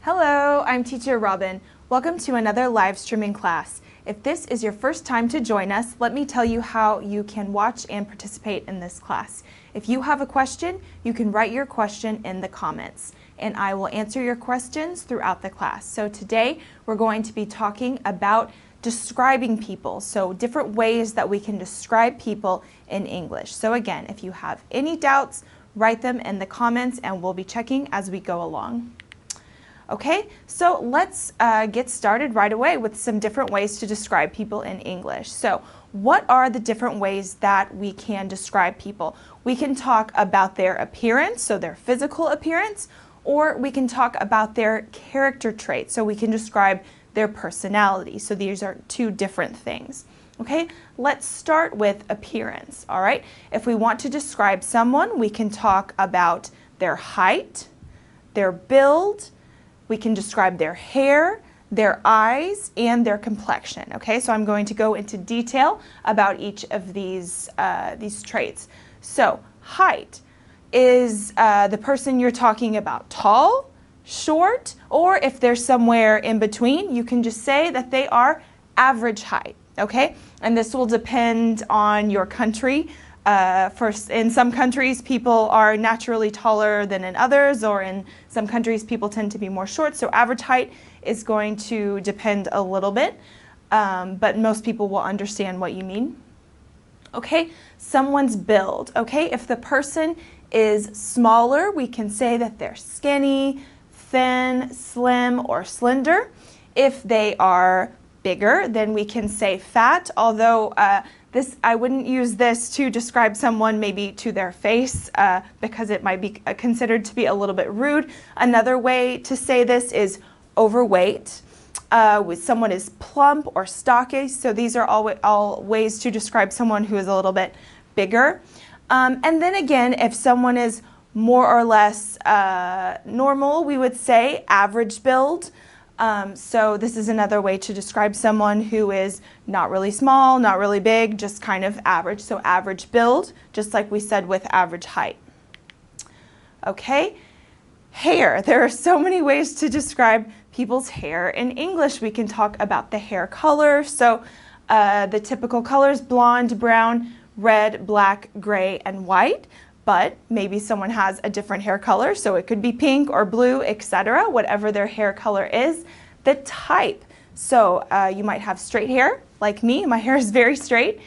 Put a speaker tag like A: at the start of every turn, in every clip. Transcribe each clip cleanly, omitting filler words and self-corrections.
A: Hello, I'm Teacher Robin. Welcome to another live streaming class. If this is your first time to join us, let me tell you how you can watch and participate in this class. If you have a question, you can write your question in the comments, and I will answer your questions throughout the class. So today we're going to be talking about describing people, so different ways that we can describe people in English. So again, if you have any doubts, write them in the comments and we'll be checking as we go along. Okay, so let's get started right away with some different ways to describe people in English. So what are the different ways that we can describe people? We can talk about their appearance, so their physical appearance, or we can talk about their character traits, so we can describe their personality. So these are two different things. Okay, let's start with appearance, all right? If we want to describe someone, we can talk about their height, their build, we can describe their hair, their eyes, and their complexion. Okay, so I'm going to go into detail about each of these traits. So height is the person you're talking about tall, short, or if they're somewhere in between, you can just say that they are average height. Okay, and this will depend on your country. In some countries, people are naturally taller than in others, or in some countries, people tend to be more short. So average height is going to depend a little bit, but most people will understand what you mean. Okay, someone's build. Okay, if the person is smaller, we can say that they're skinny, thin, slim, or slender. If they are bigger, then we can say fat, although I wouldn't use this to describe someone maybe to their face because it might be considered to be a little bit rude. Another way to say this is overweight. Someone is plump or stocky, so these are all ways to describe someone who is a little bit bigger. And then again, if someone is more or less normal, we would say average build. So this is another way to describe someone who is not really small, not really big, just kind of average. So average build, just like we said with average height. Okay, hair. There are so many ways to describe people's hair in English. We can talk about the hair color. So the typical colors: blonde, brown, red, black, gray, and white. But maybe someone has a different hair color, so it could be pink or blue, etc., whatever their hair color is. The type, so you might have straight hair, like me, my hair is very straight.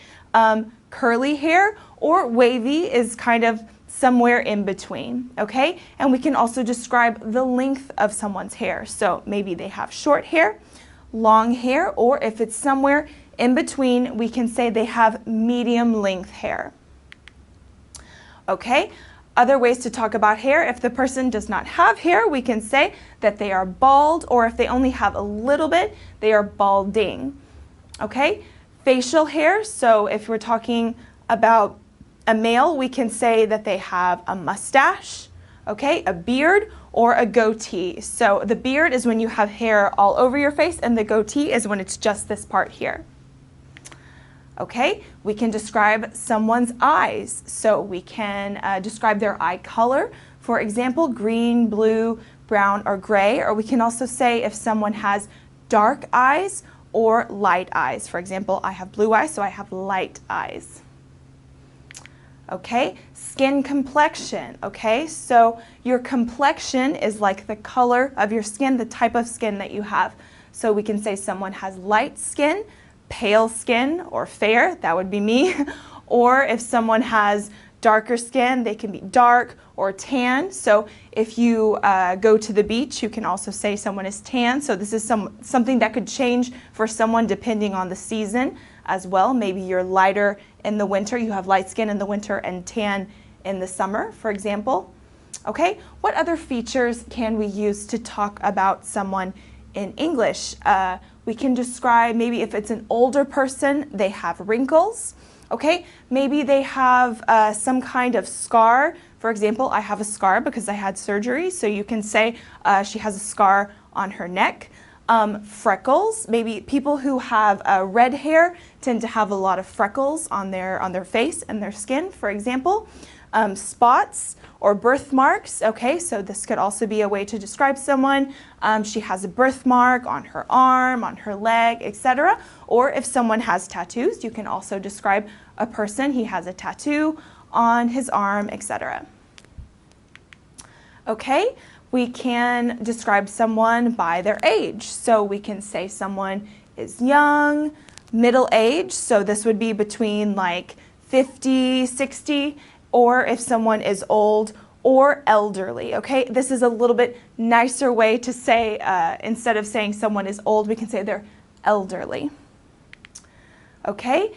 A: Curly hair or wavy is kind of somewhere in between, okay? And we can also describe the length of someone's hair, so maybe they have short hair, long hair, or if it's somewhere in between, we can say they have medium length hair. Okay, other ways to talk about hair: if the person does not have hair, we can say that they are bald, or if they only have a little bit, they are balding. Okay, facial hair, so if we're talking about a male, we can say that they have a mustache, okay, a beard, or a goatee. So the beard is when you have hair all over your face, and the goatee is when it's just this part here. Okay, we can describe someone's eyes. So we can describe their eye color. For example, green, blue, brown, or gray. Or we can also say if someone has dark eyes or light eyes. For example, I have blue eyes, so I have light eyes. Okay, skin complexion. Okay, so your complexion is like the color of your skin, the type of skin that you have. So we can say someone has light skin, pale skin, or fair, that would be me. Or if someone has darker skin, they can be dark or tan. So if you go to the beach, you can also say someone is tan. So this is something that could change for someone depending on the season as well. Maybe you're lighter in the winter, you have light skin in the winter and tan in the summer, for example. Okay, what other features can we use to talk about someone in English? We can describe, maybe if it's an older person, they have wrinkles. Okay, maybe they have some kind of scar. For example, I have a scar because I had surgery, so you can say she has a scar on her neck. Freckles, maybe people who have red hair tend to have a lot of freckles on their face and their skin, for example. Spots or birthmarks, okay, so this could also be a way to describe someone. She has a birthmark on her arm, on her leg, etc. Or if someone has tattoos, you can also describe a person. He has a tattoo on his arm, etc. Okay, we can describe someone by their age. So we can say someone is young, middle-aged, so this would be between like 50, 60, or if someone is old, or elderly, okay? This is a little bit nicer way to say, instead of saying someone is old, we can say they're elderly. Okay,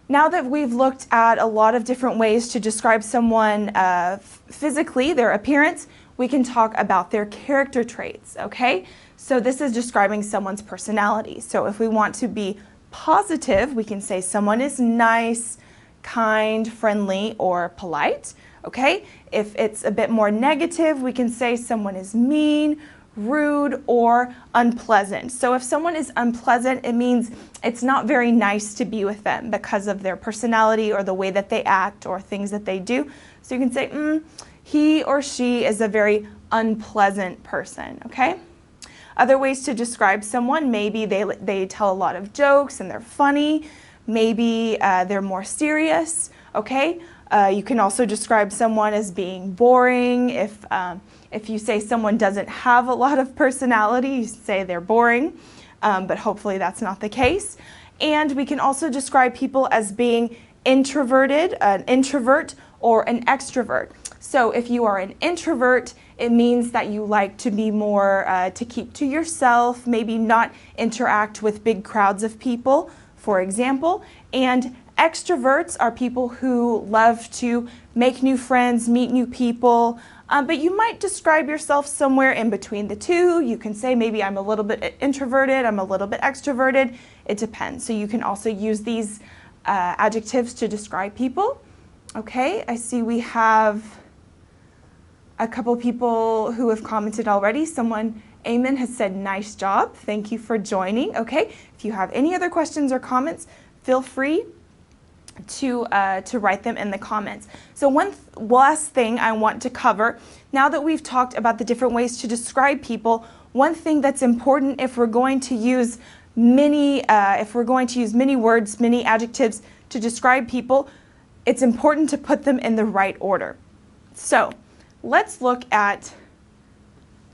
A: now that we've looked at a lot of different ways to describe someone physically, their appearance, we can talk about their character traits, okay? So this is describing someone's personality. So if we want to be positive, we can say someone is nice, kind, friendly, or polite, okay? If it's a bit more negative, we can say someone is mean, rude, or unpleasant. So if someone is unpleasant, it means it's not very nice to be with them because of their personality or the way that they act or things that they do. So you can say, he or she is a very unpleasant person, okay? Other ways to describe someone, maybe they tell a lot of jokes and they're funny. Maybe they're more serious, okay? You can also describe someone as being boring. If you say someone doesn't have a lot of personality, you say they're boring, but hopefully that's not the case. And we can also describe people as being introverted, an introvert, or an extrovert. So if you are an introvert, it means that you like to be more, to keep to yourself, maybe not interact with big crowds of people, for example. And extroverts are people who love to make new friends, meet new people, but you might describe yourself somewhere in between the two. You can say maybe I'm a little bit introverted, I'm a little bit extroverted. It depends. So you can also use these adjectives to describe people. Okay, I see we have a couple people who have commented already. Someone, Eamon, has said, nice job. Thank you for joining. Okay, if you have any other questions or comments, feel free to write them in the comments. So one last thing I want to cover, now that we've talked about the different ways to describe people, one thing that's important if we're going to use many words, many adjectives to describe people, it's important to put them in the right order. So let's look at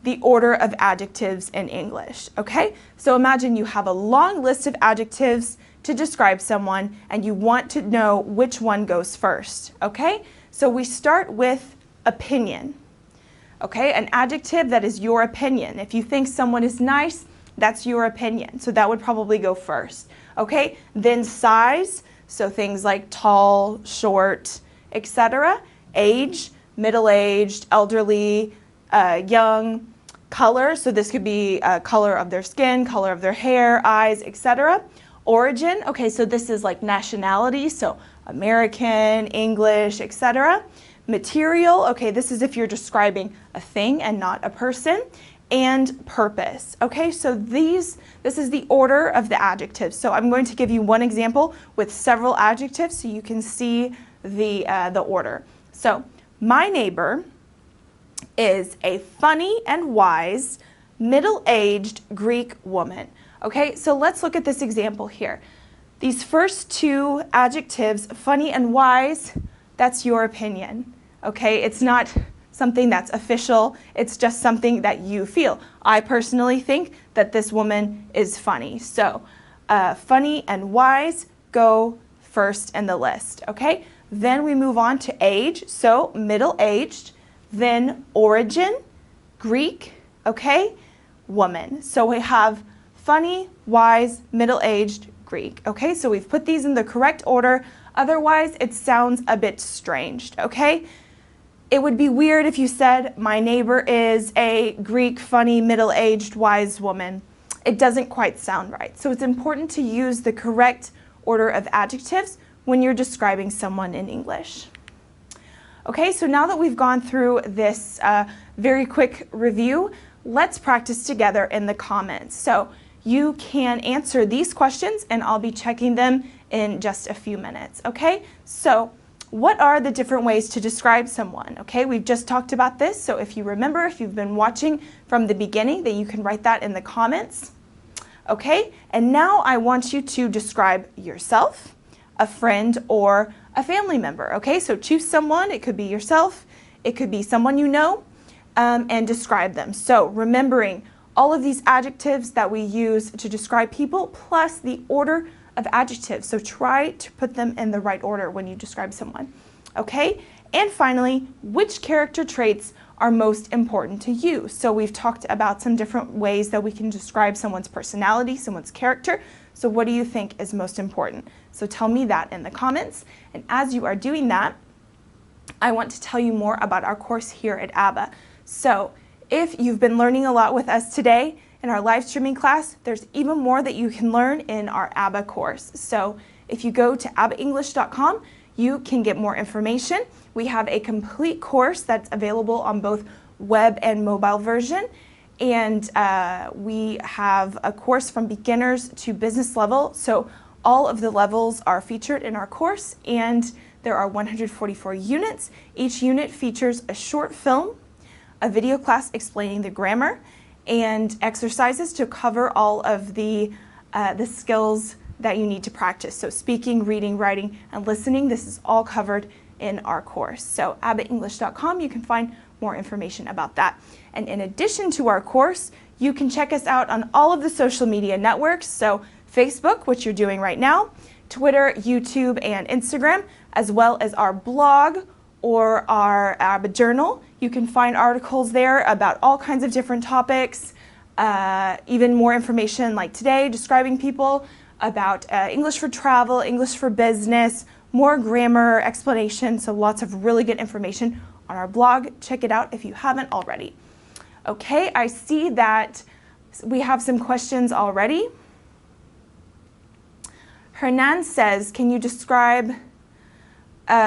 A: the order of adjectives in English, okay? So imagine you have a long list of adjectives to describe someone and you want to know which one goes first, okay? So we start with opinion, okay? An adjective that is your opinion. If you think someone is nice, that's your opinion. So that would probably go first, okay? Then size, so things like tall, short, etc. Age, middle-aged, elderly, young. Color, so this could be color of their skin, color of their hair, eyes, etc. Origin, okay, so this is like nationality, so American, English, etc. Material, okay, this is if you're describing a thing and not a person. And purpose, okay, so this is the order of the adjectives. So I'm going to give you one example with several adjectives so you can see the order. So my neighbor is a funny and wise, middle-aged Greek woman. Okay, so let's look at this example here. These first two adjectives, funny and wise, that's your opinion. Okay, it's not something that's official, it's just something that you feel. I personally think that this woman is funny. So funny and wise go first in the list, okay? Then we move on to age, so middle-aged, then origin, Greek, okay, woman. So we have funny, wise, middle-aged, Greek, okay? So we've put these in the correct order, otherwise it sounds a bit strange, okay? It would be weird if you said, my neighbor is a Greek, funny, middle-aged, wise woman. It doesn't quite sound right. So it's important to use the correct order of adjectives when you're describing someone in English. Okay, so now that we've gone through this very quick review, let's practice together in the comments. So you can answer these questions, and I'll be checking them in just a few minutes, okay? So, what are the different ways to describe someone? Okay, we've just talked about this, so if you remember, if you've been watching from the beginning, then you can write that in the comments. Okay, and now I want you to describe yourself, a friend, or a family member. Okay, so choose someone. It could be yourself, it could be someone you know, and describe them. So remembering all of these adjectives that we use to describe people, plus the order of adjectives. So try to put them in the right order when you describe someone. Okay, and finally, which character traits are most important to you? So we've talked about some different ways that we can describe someone's personality, someone's character. So what do you think is most important? So tell me that in the comments. And as you are doing that, I want to tell you more about our course here at ABBA. So if you've been learning a lot with us today in our live streaming class, there's even more that you can learn in our ABBA course. So if you go to abbaenglish.com, you can get more information. We have a complete course that's available on both web and mobile version. And we have a course from beginners to business level. So all of the levels are featured in our course, and there are 144 units. Each unit features a short film, a video class explaining the grammar, and exercises to cover all of the skills that you need to practice. So speaking, reading, writing, and listening, this is all covered in our course. So abbaenglish.com, you can find more information about that. And in addition to our course, you can check us out on all of the social media networks. So Facebook, which you're doing right now, Twitter, YouTube, and Instagram, as well as our blog or our ABBA journal. You can find articles there about all kinds of different topics, even more information like today, describing people, about English for travel, English for business, more grammar explanation, so lots of really good information on our blog. Check it out if you haven't already. Okay, I see that we have some questions already. Hernan says, can you describe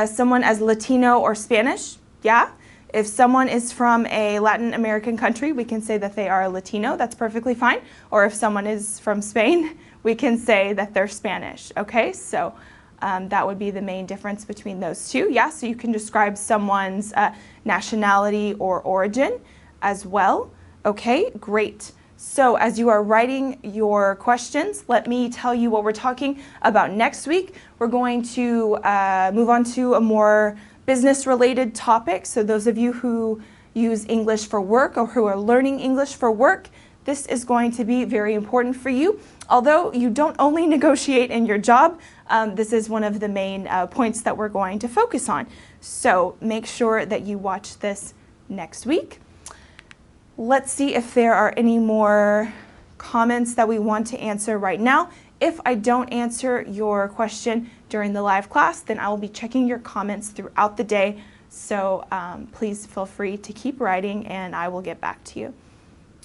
A: someone as Latino or Spanish? Yeah. If someone is from a Latin American country, we can say that they are Latino. That's perfectly fine. Or if someone is from Spain, we can say that they're Spanish. Okay, so that would be the main difference between those two. Yeah, so you can describe someone's nationality or origin as well. Okay, great. So as you are writing your questions, let me tell you what we're talking about next week. We're going to move on to a more business-related topic. So those of you who use English for work or who are learning English for work, this is going to be very important for you. Although you don't only negotiate in your job, this is one of the main points that we're going to focus on. So make sure that you watch this next week. Let's see if there are any more comments that we want to answer right now. If I don't answer your question during the live class, then I will be checking your comments throughout the day. So please feel free to keep writing and I will get back to you.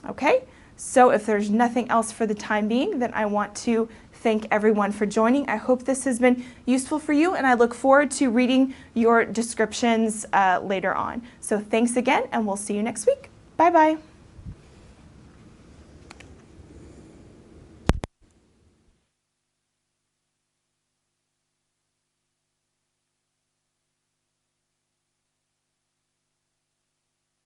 A: Okay, so if there's nothing else for the time being, then I want to thank everyone for joining. I hope this has been useful for you, and I look forward to reading your descriptions later on. So thanks again, and we'll see you next week. Bye-bye.